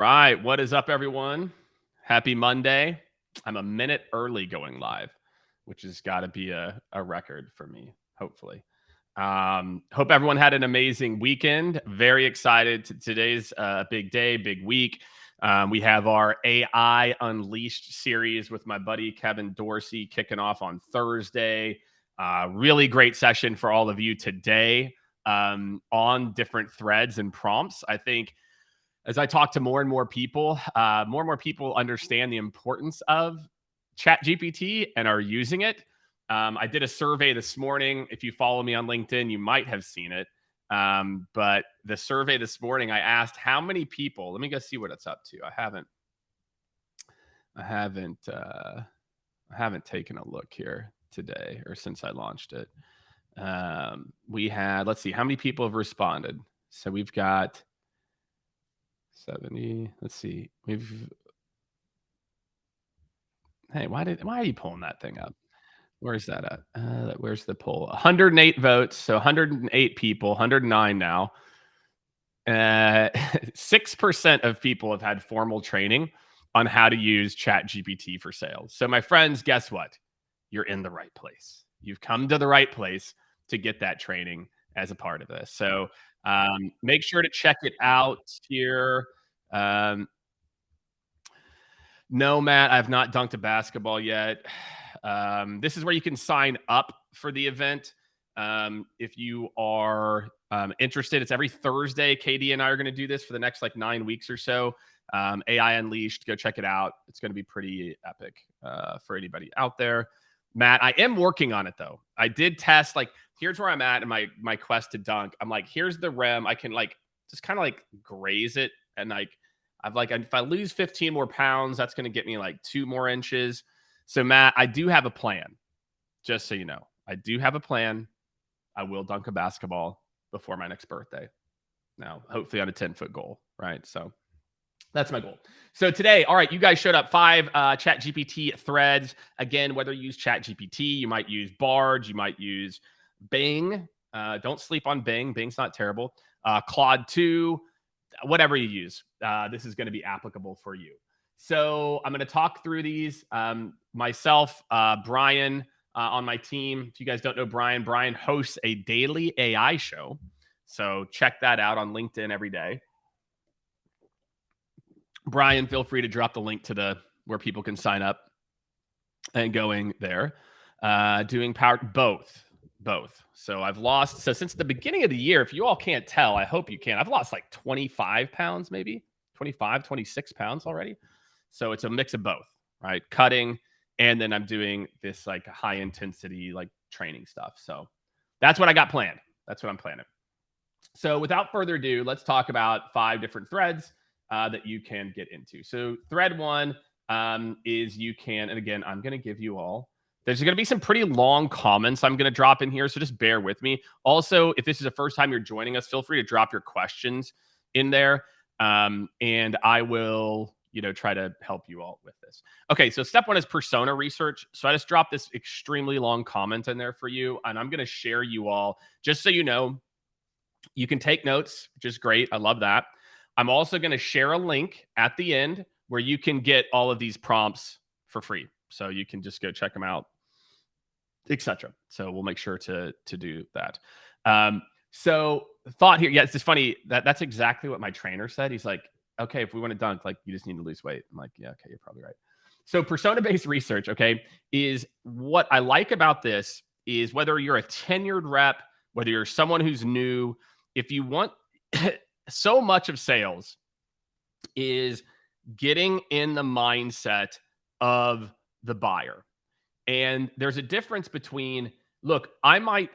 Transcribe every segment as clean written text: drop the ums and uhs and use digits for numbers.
Right. What is up, everyone? Happy Monday. I'm a minute early going live, which has got to be a record for me, hopefully. Hope everyone had an amazing weekend. Very excited. Today's a big day, big week. We have our AI Unleashed series with my buddy Kevin Dorsey kicking off on Thursday. Really great session for all of you today on different threads and prompts. I think as I talk to more and more people understand the importance of ChatGPT and are using it. I did a survey this morning. If you follow me on LinkedIn, you might have seen it. But the survey this morning, I asked how many people. Let me go see what it's up to. I haven't taken a look here today or since I launched it. We had, let's see, how many people have responded. So we've got 70. Let's see. Hey, why are you pulling that thing up? Where's that at? Where's the poll? 108 votes. So 108 people, 109 now. 6% of people have had formal training on how to use ChatGPT for sales. So my friends, guess what? You're in the right place. You've come to the right place to get that training as a part of this. So make sure to check it out here. No, Matt, I've not dunked a basketball yet. This is where you can sign up for the event. If you are interested, it's every Thursday. Katie and I are going to do this for the next 9 weeks or so. AI Unleashed, go check it out. It's going to be pretty epic for anybody out there. Matt, I am working on it though. I did test, here's where I'm at in my quest to dunk. I'm here's the rim. I can just kind of graze it. And if I lose 15 more pounds, that's going to get me 2 more inches. So Matt, I do have a plan. Just so you know, I do have a plan. I will dunk a basketball before my next birthday. Now, hopefully on a 10-foot goal, right? So that's my goal. So today, all right, you guys showed up 5 ChatGPT threads. Again, whether you use ChatGPT, you might use Bard, you might use Bing. Don't sleep on Bing. Bing's not terrible. Claude 2, whatever you use. This is going to be applicable for you. So I'm going to talk through these. Myself, Brian on my team. If you guys don't know Brian hosts a daily AI show. So check that out on LinkedIn every day. Brian, feel free to drop the link to where people can sign up and going there. Doing both. So I've lost. So since the beginning of the year, if you all can't tell, I hope you can. I've lost 25 pounds, maybe 25, 26 pounds already. So it's a mix of both, right? Cutting, and then I'm doing this high intensity training stuff. So that's what I got planned. That's what I'm planning. So without further ado, let's talk about 5 different threads that you can get into. So thread 1 is you can, and again, I'm going to give you all, there's going to be some pretty long comments I'm going to drop in here, so just bear with me. Also, if this is the first time you're joining us, feel free to drop your questions in there, and I will, try to help you all with this. Okay, so step 1 is persona research. So I just dropped this extremely long comment in there for you, and I'm going to share you all, just so you know, you can take notes, which is great. I love that. I'm also going to share a link at the end where you can get all of these prompts for free. So you can just go check them out, etc. So we'll make sure to do that. So thought here, yeah, it's just funny that's exactly what my trainer said. He's like, okay, if we want to dunk, you just need to lose weight. I'm like, yeah, okay, you're probably right. So persona-based research, okay, is what I like about this is whether you're a tenured rep, whether you're someone who's new, if you want so much of sales is getting in the mindset of the buyer. And there's a difference between, look, I might,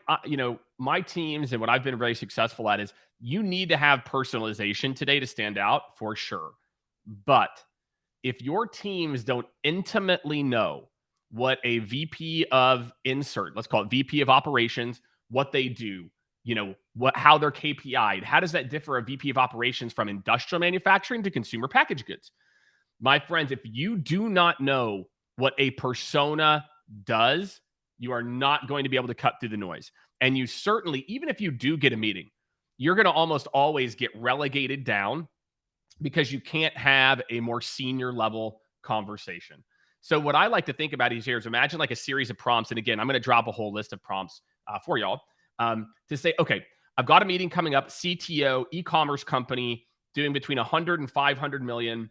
my teams and what I've been very successful at is you need to have personalization today to stand out for sure. But if your teams don't intimately know what a VP of insert, let's call it VP of operations, what they do, how they're KPI'd, how does that differ a VP of operations from industrial manufacturing to consumer packaged goods? My friends, if you do not know what a persona does, you are not going to be able to cut through the noise. And you certainly, even if you do get a meeting, you're going to almost always get relegated down because you can't have a more senior level conversation. So what I like to think about is here is imagine like a series of prompts. And again, I'm going to drop a whole list of prompts for y'all to say, okay, I've got a meeting coming up, CTO, e-commerce company doing between 100 and 500 million.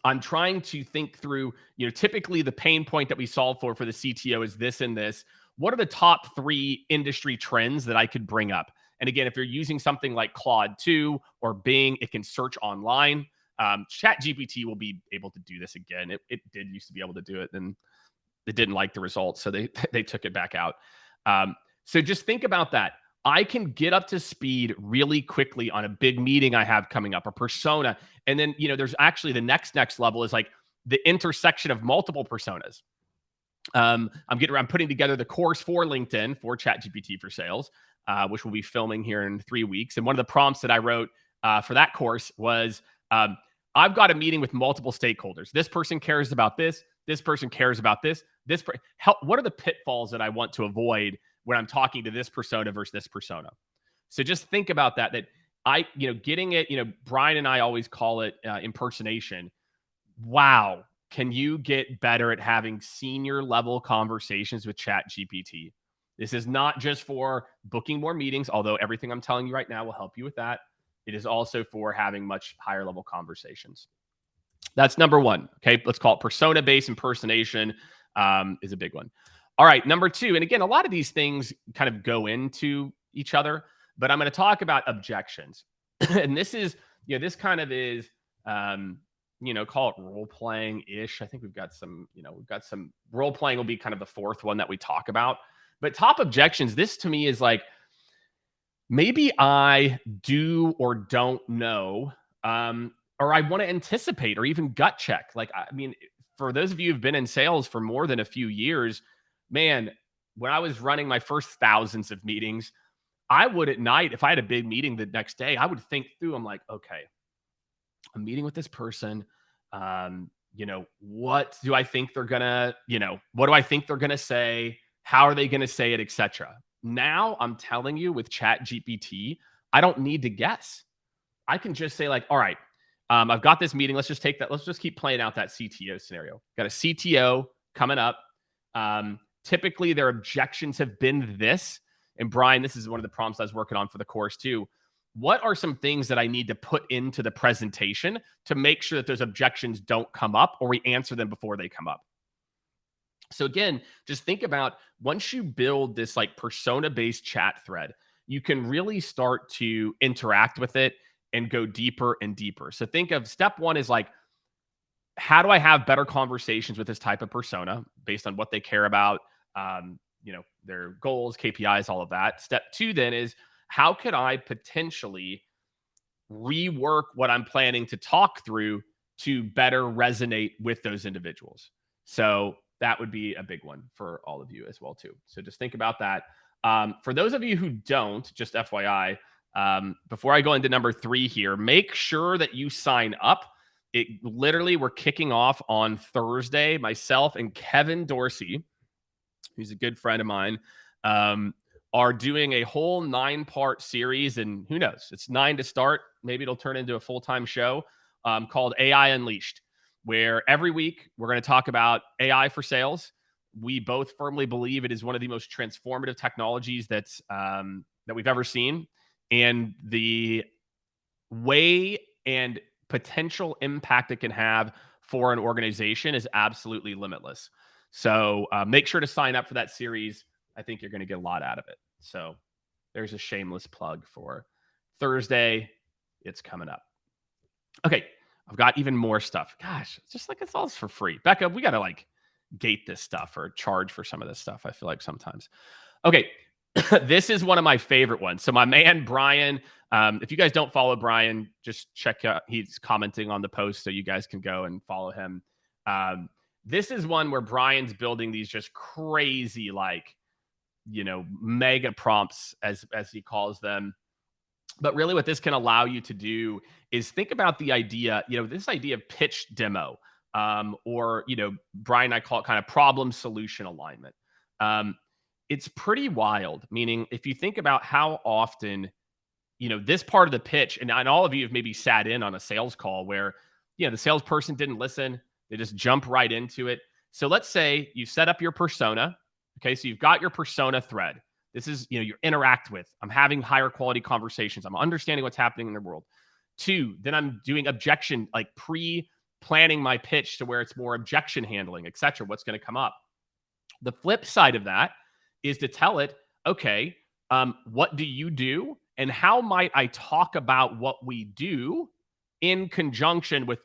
I'm trying to think through, typically the pain point that we solve for the CTO is this and this. What are the top 3 industry trends that I could bring up? And again, if you're using something like Claude 2 or Bing, it can search online. ChatGPT will be able to do this again. It did used to be able to do it, and it didn't like the results, so they they took it back out. So just think about that. I can get up to speed really quickly on a big meeting I have coming up, a persona, and then there's actually the next level is like the intersection of multiple personas. I'm putting together the course for LinkedIn for ChatGPT for Sales, which we'll be filming here in 3 weeks. And one of the prompts that I wrote for that course was, I've got a meeting with multiple stakeholders. This person cares about this. This person cares about this. What are the pitfalls that I want to avoid when I'm talking to this persona versus this persona? So just think about that. Getting it. Brian and I always call it impersonation. Wow. Can you get better at having senior level conversations with ChatGPT? This is not just for booking more meetings, although everything I'm telling you right now will help you with that. It is also for having much higher level conversations. That's number 1. Okay, let's call it persona-based impersonation is a big one. All right, number 2, and again, a lot of these things kind of go into each other, but I'm going to talk about objections. And this is, this kind of is call it role playing ish. I think we've got some role playing will be kind of the 4th one that we talk about. But top objections, this to me is like, maybe I do or don't know, or I want to anticipate or even gut check. Like, I mean, for those of you who've been in sales for more than a few years, man, when I was running my first thousands of meetings, I would at night, if I had a big meeting the next day, I would think through, I'm like, okay, I'm meeting with this person. What do I think they're gonna, what do I think they're gonna say? How are they gonna say it, etc. Now I'm telling you with ChatGPT, I don't need to guess. I can just say like, all right, I've got this meeting. Let's just take that. Let's just keep playing out that CTO scenario. Got a CTO coming up. Typically their objections have been this. And Brian, this is one of the prompts I was working on for the course too. What are some things that I need to put into the presentation to make sure that those objections don't come up or we answer them before they come up? So again, just think about once you build this like persona-based chat thread, you can really start to interact with it and go deeper and deeper. So think of step 1 is like, how do I have better conversations with this type of persona based on what they care about, their goals, KPIs, all of that. Step 2 then is, how could I potentially rework what I'm planning to talk through to better resonate with those individuals? So that would be a big one for all of you as well too. So just think about that. For those of you who don't, just FYI, before I go into number 3 here, make sure that you sign up. We're kicking off on Thursday. Myself and Kevin Dorsey, who's a good friend of mine, are doing a whole 9-part series. And who knows, it's 9 to start. Maybe it'll turn into a full-time show called AI Unleashed, where every week we're going to talk about AI for sales. We both firmly believe it is one of the most transformative technologies that we've ever seen. And the way and potential impact it can have for an organization is absolutely limitless. So make sure to sign up for that series. I think you're going to get a lot out of it. So there's a shameless plug for Thursday. It's coming up. Okay, I've got even more stuff. Gosh, it's just like it's all for free. Becca, we got to like gate this stuff or charge for some of this stuff, I feel like sometimes. Okay, this is one of my favorite ones. So my man, Brian, if you guys don't follow Brian, just check out, he's commenting on the post so you guys can go and follow him. This is one where Brian's building these just crazy, like, mega prompts as he calls them. But really what this can allow you to do is think about the idea, this idea of pitch demo, or, Brian and I call it kind of problem solution alignment. It's pretty wild, meaning if you think about how often, this part of the pitch, and all of you have maybe sat in on a sales call where, the salesperson didn't listen. They just jump right into it. So let's say you set up your persona. Okay. So you've got your persona thread. This is, you interact with. I'm having higher quality conversations. I'm understanding what's happening in the world. 2, then I'm doing objection, like pre-planning my pitch to where it's more objection handling, et cetera, what's going to come up. The flip side of that is to tell it, okay, what do you do? And how might I talk about what we do in conjunction with,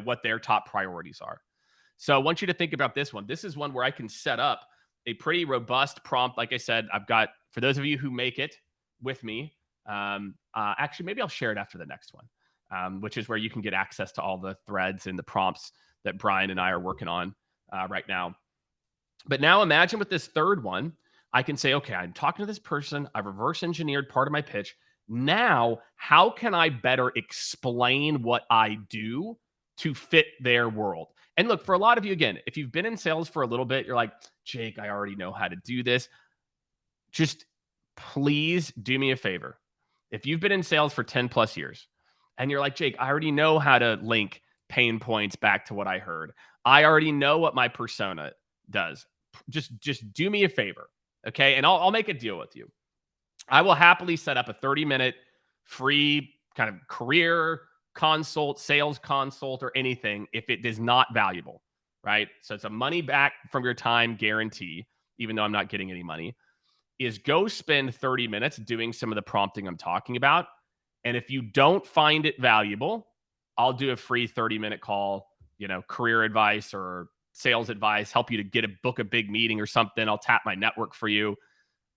what their top priorities are? So I want you to think about this one. This is one where I can set up a pretty robust prompt. Like I said, I've got, for those of you who make it with me, actually, maybe I'll share it after the next one, which is where you can get access to all the threads and the prompts that Brian and I are working on right now. But now imagine with this third one, I can say, okay, I'm talking to this person. I've reverse engineered part of my pitch. Now, how can I better explain what I do to fit their world? And look, for a lot of you, again, if you've been in sales for a little bit, you're like, Jake, I already know how to do this. Just please do me a favor. If you've been in sales for 10 plus years and you're like, Jake, I already know how to link pain points back to what I heard. I already know what my persona does. Just do me a favor. Okay. And I'll make a deal with you. I will happily set up a 30-minute free kind of career consult, sales consult, or anything if it is not valuable, right? So it's a money back from your time guarantee, even though I'm not getting any money, is go spend 30 minutes doing some of the prompting I'm talking about. And if you don't find it valuable, I'll do a free 30-minute call, career advice or sales advice, help you to book a big meeting or something. I'll tap my network for you.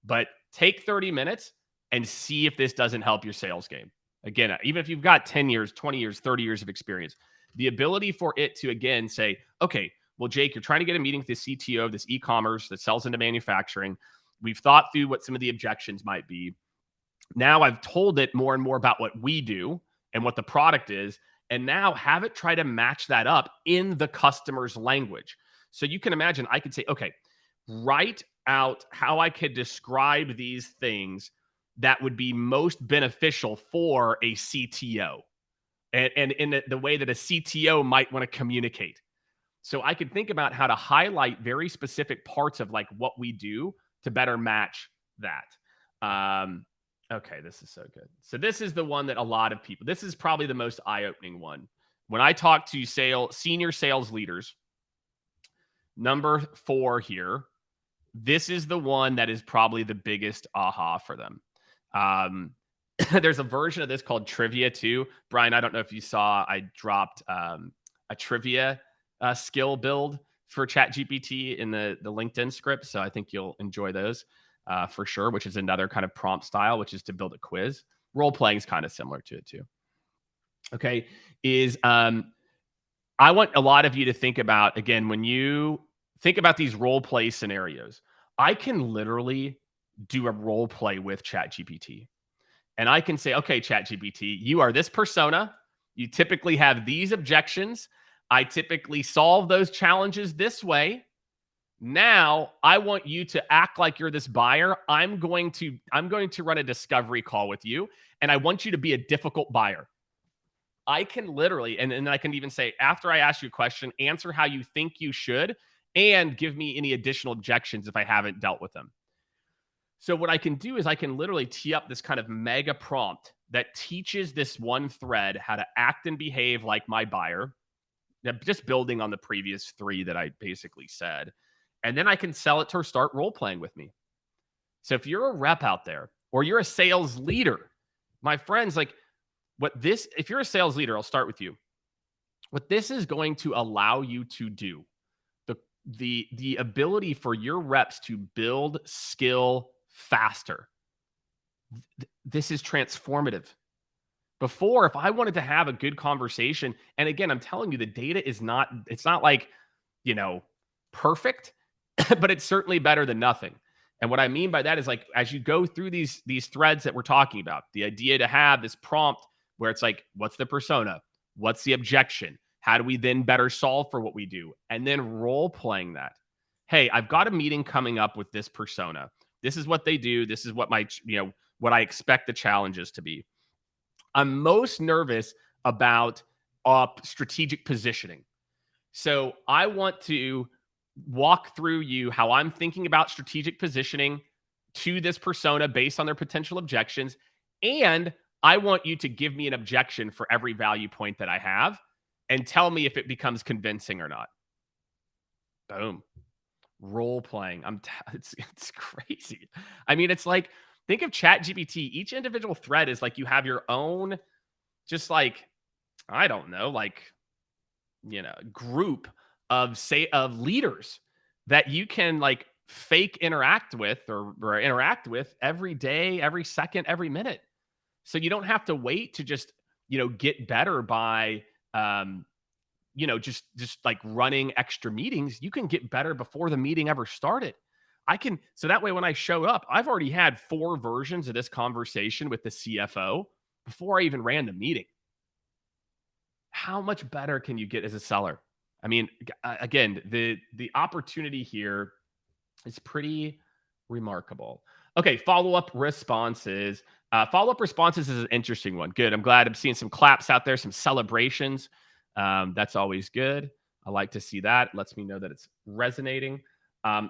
But take 30 minutes and see if this doesn't help your sales game. Again, even if you've got 10 years, 20 years, 30 years of experience, the ability for it to, again, say, okay, well, Jake, you're trying to get a meeting with the CTO of this e-commerce that sells into manufacturing. We've thought through what some of the objections might be. Now I've told it more and more about what we do and what the product is. And now have it try to match that up in the customer's language. So you can imagine I could say, okay, write out how I could describe these things that would be most beneficial for a CTO and in the way that a CTO might want to communicate. So I could think about how to highlight very specific parts of like what we do to better match that. Okay, this is so good. So this is the one that a lot of people, this is probably the most eye-opening one. When I talk to senior sales leaders, number 4 here, this is the one that is probably the biggest aha for them. There's a version of this called Trivia too. Brian, I don't know if you saw, I dropped a trivia skill build for ChatGPT in the LinkedIn script. So I think you'll enjoy those for sure, which is another kind of prompt style, which is to build a quiz. Role playing is kind of similar to it too. Okay. I want a lot of you to think about, again, when you think about these role play scenarios, I can literally do a role play with ChatGPT. And I can say, okay, ChatGPT, you are this persona. You typically have these objections. I typically solve those challenges this way. Now I want you to act like you're this buyer. I'm going to run a discovery call with you, and I want you to be a difficult buyer. I can literally, and I can even say, after I ask you a question, answer how you think you should, and give me any additional objections if I haven't dealt with them. So what I can do is I can literally tee up this kind of mega prompt that teaches this one thread how to act and behave like my buyer, just building on the previous 3 that I basically said. And then I can sell it to her, start role playing with me. So if you're a rep out there or you're a sales leader, my friends, like if you're a sales leader, I'll start with you. What this is going to allow you to do, the ability for your reps to build skill faster. This is transformative. Before, if I wanted to have a good conversation, and again, I'm telling you, the data it's not like, perfect, but it's certainly better than nothing. And what I mean by that is, like, as you go through these threads that we're talking about, the idea to have this prompt where it's like, what's the persona? What's the objection? How do we then better solve for what we do? And then role playing that. Hey, I've got a meeting coming up with this persona. This is what they do. This is what what I expect the challenges to be. I'm most nervous about strategic positioning. So I want to walk through you how I'm thinking about strategic positioning to this persona based on their potential objections. And I want you to give me an objection for every value point that I have and tell me if it becomes convincing or not. Boom. Role playing. It's crazy. I mean, it's like, think of ChatGPT. Each individual thread is like you have your own, just like, I don't know, like, group of leaders that you can like fake interact with or interact with every day, every second, every minute. So you don't have to wait to just, get better by just like running extra meetings. You can get better before the meeting ever started. So that way when I show up, I've already had 4 versions of this conversation with the CFO before I even ran the meeting. How much better can you get as a seller? I mean, again, the opportunity here is pretty remarkable. Okay, follow-up responses. Follow-up responses is an interesting one. Good. I'm glad I'm seeing some claps out there, some celebrations. That's always good. I like to see that. It lets me know that it's resonating.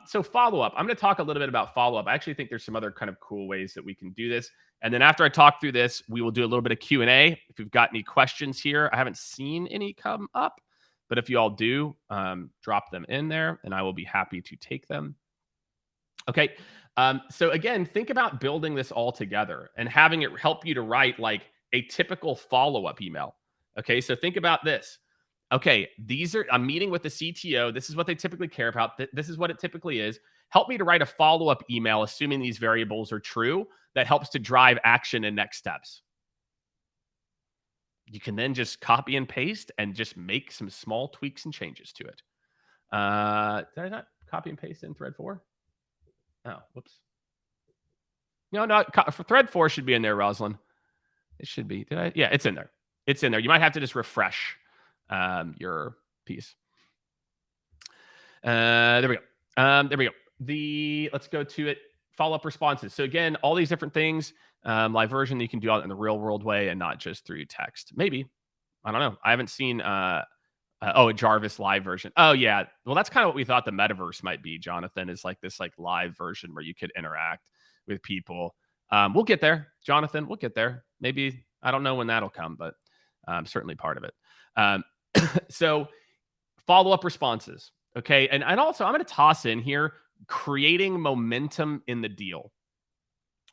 So follow-up. I'm going to talk a little bit about follow-up. I actually think there's some other kind of cool ways that we can do this. And then after I talk through this, we will do a little bit of Q&A. If you've got any questions here, I haven't seen any come up, but if you all do, drop them in there and I will be happy to take them. Okay. So again, think about building this all together and having it help you to write like a typical follow-up email. Okay. So think about this. Okay. I'm meeting with the CTO. This is what they typically care about. This is what it typically is. Help me to write a follow-up email, assuming these variables are true, that helps to drive action and next steps. You can then just copy and paste and just make some small tweaks and changes to it. Did I not copy and paste in thread 4? Oh, whoops. No, for thread 4 should be in there, Rosalind. It should be. Did I? Yeah, it's in there. It's in there. You might have to just refresh your piece. There we go. There we go. Let's go to it. Follow-up responses. So again, all these different things, live version, you can do all in the real world way and not just through text. Maybe. I don't know. I haven't seen a Jarvis live version. Oh yeah. Well, that's kind of what we thought the metaverse might be, Jonathan, is like this like live version where you could interact with people. We'll get there, Jonathan. We'll get there. Maybe, I don't know when that'll come, but certainly part of it. So follow-up responses. Okay. And also I'm going to toss in here creating momentum in the deal.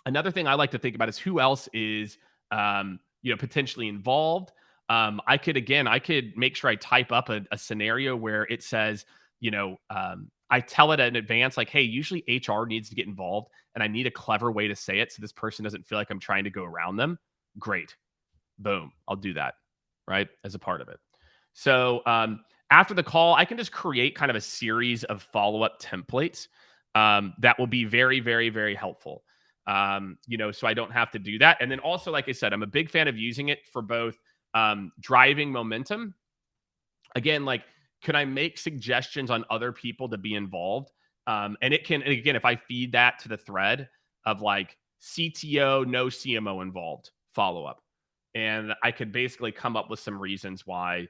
Another thing I like to think about is who else is potentially involved. I could make sure I type up a scenario where it says, I tell it in advance, like, hey, usually HR needs to get involved and I need a clever way to say it so this person doesn't feel like I'm trying to go around them. Great. Boom. I'll do that, right, as a part of it. So after the call, I can just create kind of a series of follow-up templates that will be very, very, very helpful. So I don't have to do that. And then also, like I said, I'm a big fan of using it for both driving momentum. Again, like, can I make suggestions on other people to be involved? And again, if I feed that to the thread of like CTO, no CMO involved, follow up. And I could basically come up with some reasons why,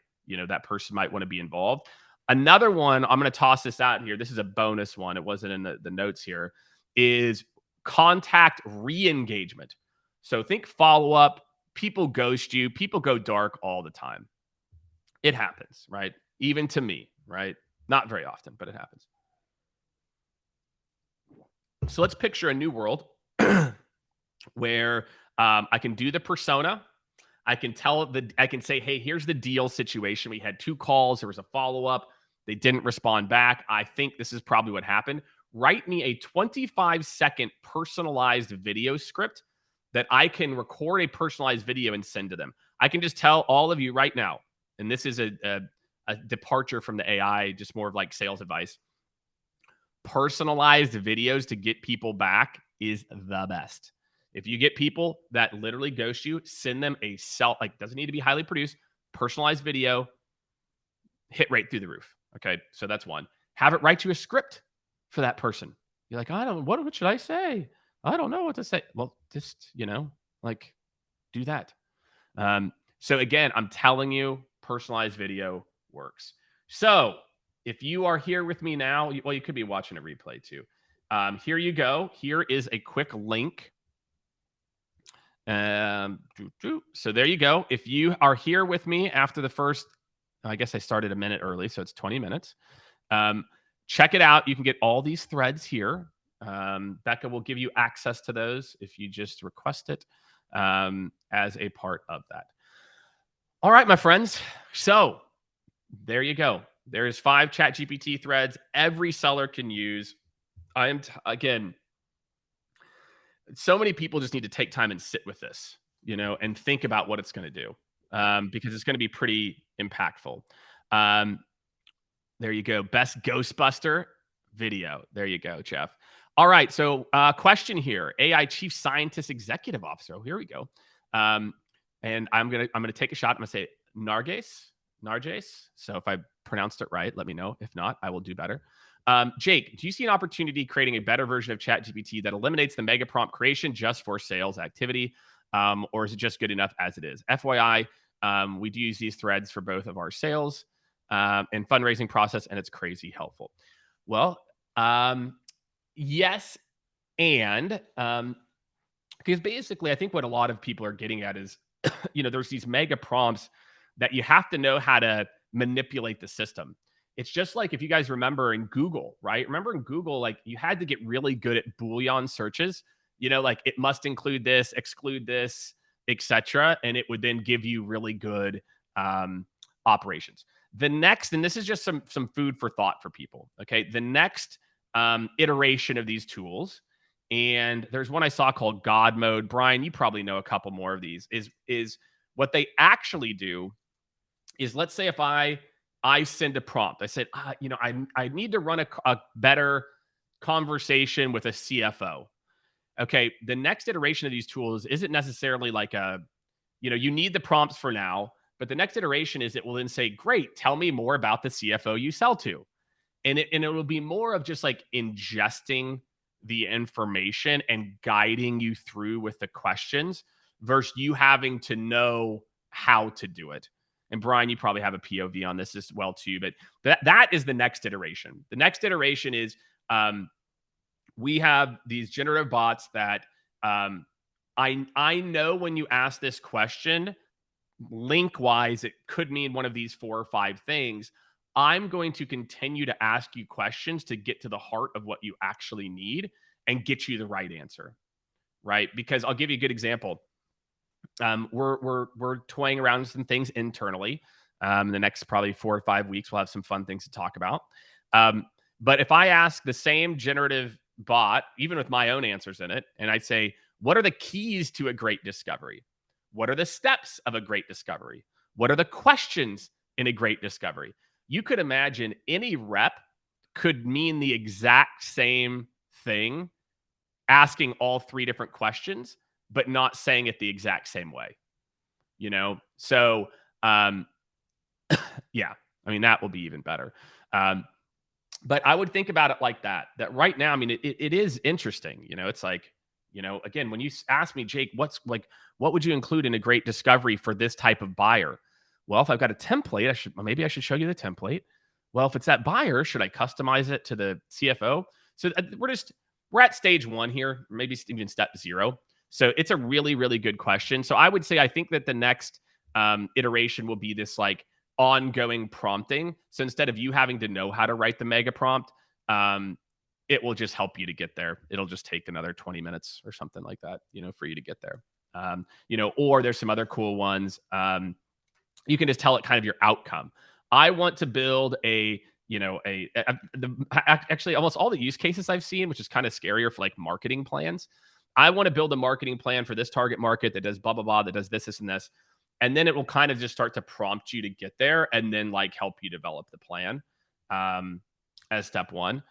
that person might want to be involved. Another one, I'm going to toss this out here. This is a bonus one. It wasn't in the notes here, is contact re-engagement. So think follow up. People ghost you. People go dark all the time. It happens, right? Even to me, right? Not very often, but it happens. So let's picture a new world where I can do the persona. I can say, hey, here's the deal situation. We had 2 calls. There was a follow-up. They didn't respond back. I think this is probably what happened. Write me a 25-second personalized video script that I can record a personalized video and send to them. I can just tell all of you right now, and this is a departure from the AI, just more of like sales advice. Personalized videos to get people back is the best. If you get people that literally ghost you, send them doesn't need to be highly produced, personalized video, hit right through the roof. Okay. So that's one. Have it write you a script for that person. You're like, what should I say? I don't know what to say. Well, just, do that. So again, I'm telling you, personalized video works. So if you are here with me now, well, you could be watching a replay too. Here you go. Here is a quick link. So there you go. If you are here with me after the first, I guess I started a minute early, so it's 20 minutes. Check it out. You can get all these threads here. Becca will give you access to those if you just request it as a part of that. All right, my friends. So there you go. There's 5 ChatGPT threads every seller can use. I am, again, so many people just need to take time and sit with this, and think about what it's going to do because it's going to be pretty impactful. Um, there you go. Best Ghostbuster video. There you go, Jeff. All right. So, question here: AI Chief Scientist Executive Officer. Oh, here we go. And I'm gonna take a shot. I'm gonna say Narges. So if I pronounced it right, let me know. If not, I will do better. Jake, do you see an opportunity creating a better version of ChatGPT that eliminates the mega prompt creation just for sales activity, or is it just good enough as it is? FYI, we do use these threads for both of our sales and fundraising process, and it's crazy helpful. Well, yes, and because basically, I think what a lot of people are getting at is, there's these mega prompts that you have to know how to manipulate the system. It's just like if you guys remember in Google, right? Remember in Google, like you had to get really good at Boolean searches, like it must include this, exclude this, etc. And it would then give you really good operations. The next, and this is just some food for thought for people. Okay. The next iteration of these tools, and there's one I saw called God Mode. Brian, you probably know a couple more of these, is what they actually do is, let's say if I send a prompt, I said, I need to run a better conversation with a CFO. Okay, the next iteration of these tools isn't necessarily like you need the prompts for now, but the next iteration is it will then say, great, tell me more about the CFO you sell to. And it will be more of just like ingesting the information and guiding you through with the questions versus you having to know how to do it. And Brian, you probably have a POV on this as well too, but that is the next iteration. The next iteration is we have these generative bots that I know when you ask this question, link wise, it could mean one of these 4 or 5 things. I'm going to continue to ask you questions to get to the heart of what you actually need and get you the right answer, right? Because I'll give you a good example. We're toying around with some things internally. The next probably 4 or 5 weeks, we'll have some fun things to talk about. But if I ask the same generative bot, even with my own answers in it, and I say, what are the keys to a great discovery? What are the steps of a great discovery? What are the questions in a great discovery? You could imagine any rep could mean the exact same thing, asking all 3 different questions, but not saying it the exact same way, So, yeah, I mean, that will be even better. But I would think about it like that right now, I mean, it is interesting, it's like, again, when you ask me, Jake, what would you include in a great discovery for this type of buyer? Well, if I've got a template, maybe I should show you the template. Well, if it's that buyer, should I customize it to the CFO? So we're at stage 1 here, maybe even step 0. So it's a really, really good question. So I would say, I think that the next iteration will be this like ongoing prompting. So instead of you having to know how to write the mega prompt, it will just help you to get there. It'll just take another 20 minutes or something like that, for you to get there. Or there's some other cool ones. You can just tell it kind of your outcome. I want to build actually almost all the use cases I've seen, which is kind of scarier for like marketing plans. I want to build a marketing plan for this target market that does blah, blah, blah, that does this and this. And then it will kind of just start to prompt you to get there and then like help you develop the plan as step 1.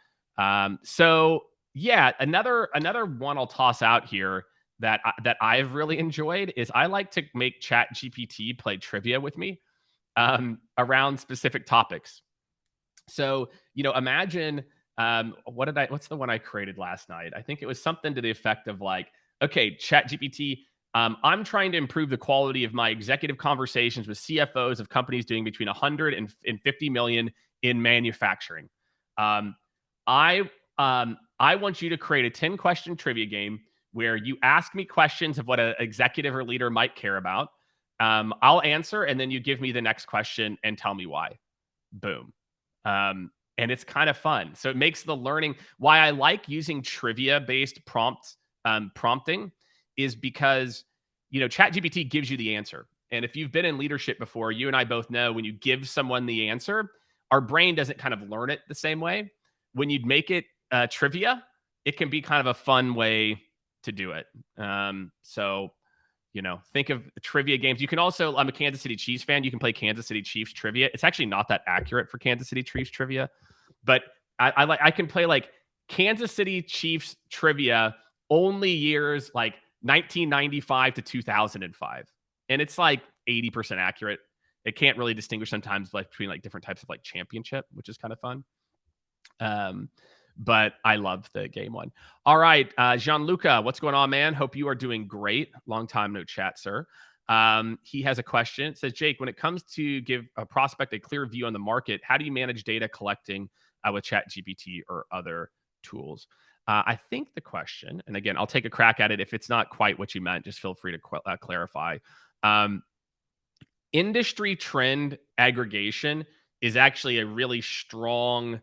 So yeah, another one I'll toss out here that I've really enjoyed is I like to make ChatGPT play trivia with me around specific topics. So, imagine what's the one I created last night? I think it was something to the effect of like, okay, ChatGPT, I'm trying to improve the quality of my executive conversations with CFOs of companies doing between 100 and 50 million in manufacturing. Um, I I want you to create a 10-question trivia game where you ask me questions of what an executive or leader might care about. I'll answer, and then you give me the next question and tell me why. Boom. And it's kind of fun. So it makes the learning why I like using trivia based prompting is because, ChatGPT gives you the answer. And if you've been in leadership before, you and I both know when you give someone the answer, our brain doesn't kind of learn it the same way. When you make it trivia, it can be kind of a fun way to do it. So think of trivia games. You can also, I'm a Kansas City Chiefs fan. You can play Kansas City Chiefs trivia. It's actually not that accurate for Kansas City Chiefs trivia, but I can play like Kansas City Chiefs trivia only years like 1995 to 2005. And it's like 80% accurate. It can't really distinguish sometimes like between like different types of like championship, which is kind of fun. But I love the game one. All right, Gianluca, what's going on, man? Hope you are doing great. Long time no chat, sir. He has a question. It says, Jake, when it comes to give a prospect a clear view on the market, how do you manage data collecting with ChatGPT or other tools? I think the question, and again, I'll take a crack at it. If it's not quite what you meant, just feel free to clarify. Industry trend aggregation is actually a really strong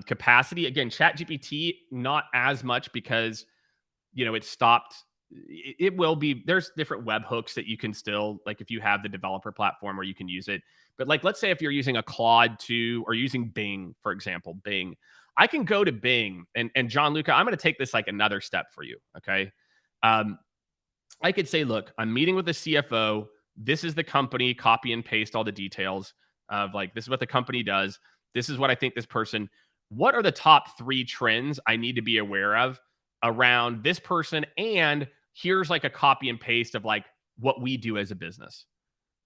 capacity. Again, ChatGPT, not as much because, it stopped. It will be, there's different webhooks that you can still, like if you have the developer platform where you can use it. But like, let's say if you're using a Claude 2 or using Bing, for example, Bing, I can go to Bing and Gianluca, I'm going to take this like another step for you. Okay. I could say, look, I'm meeting with the CFO. This is the company, copy and paste all the details of like, this is what the company does. This is what I think this person, what are the top 3 trends I need to be aware of around this person? And here's like a copy and paste of like what we do as a business.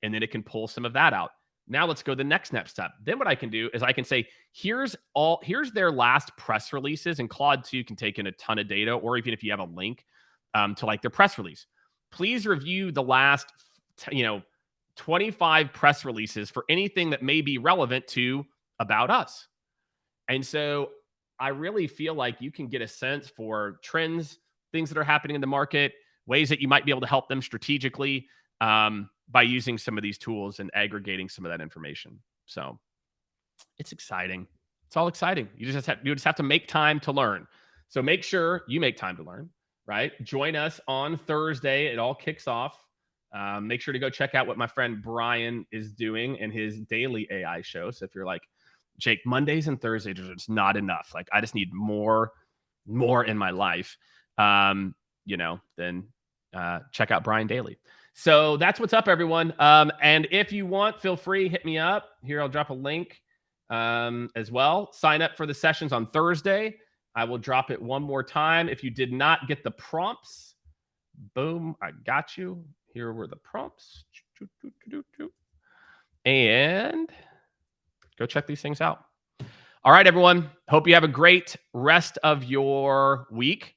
And then it can pull some of that out. Now let's go the next step. Then what I can do is I can say, here's their last press releases, and Claude 2 can take in a ton of data, or even if you have a link to like their press release. Please review the last, 25 press releases for anything that may be relevant to about us. And so I really feel like you can get a sense for trends, things that are happening in the market, ways that you might be able to help them strategically by using some of these tools and aggregating some of that information. So it's exciting. It's all exciting. You just have to make time to learn. So make sure you make time to learn, right? Join us on Thursday. It all kicks off. Make sure to go check out what my friend Brian is doing in his daily AI show. So if you're like, Jake, Mondays and Thursdays are just not enough. Like I just need more in my life. Then check out Brian Daily. So that's what's up, everyone. And if you want, feel free, hit me up. Here, I'll drop a link as well. Sign up for the sessions on Thursday. I will drop it one more time. If you did not get the prompts, boom, I got you. Here were the prompts. And go check these things out. All right, everyone. Hope you have a great rest of your week.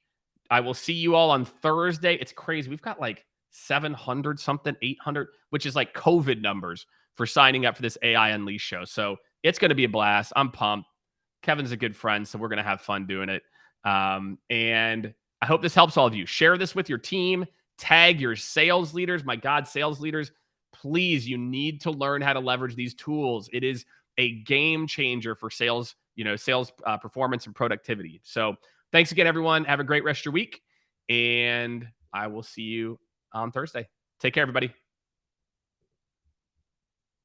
I will see you all on Thursday. It's crazy. We've got like 700 something, 800, which is like COVID numbers for signing up for this AI Unleashed show. So it's going to be a blast. I'm pumped. Kevin's a good friend, so we're going to have fun doing it. And I hope this helps all of you. Share this with your team. Tag your sales leaders. My God, sales leaders, please, you need to learn how to leverage these tools. It is a game changer for sales, sales performance and productivity. So thanks again, everyone. Have a great rest of your week. And I will see you on Thursday. Take care, everybody.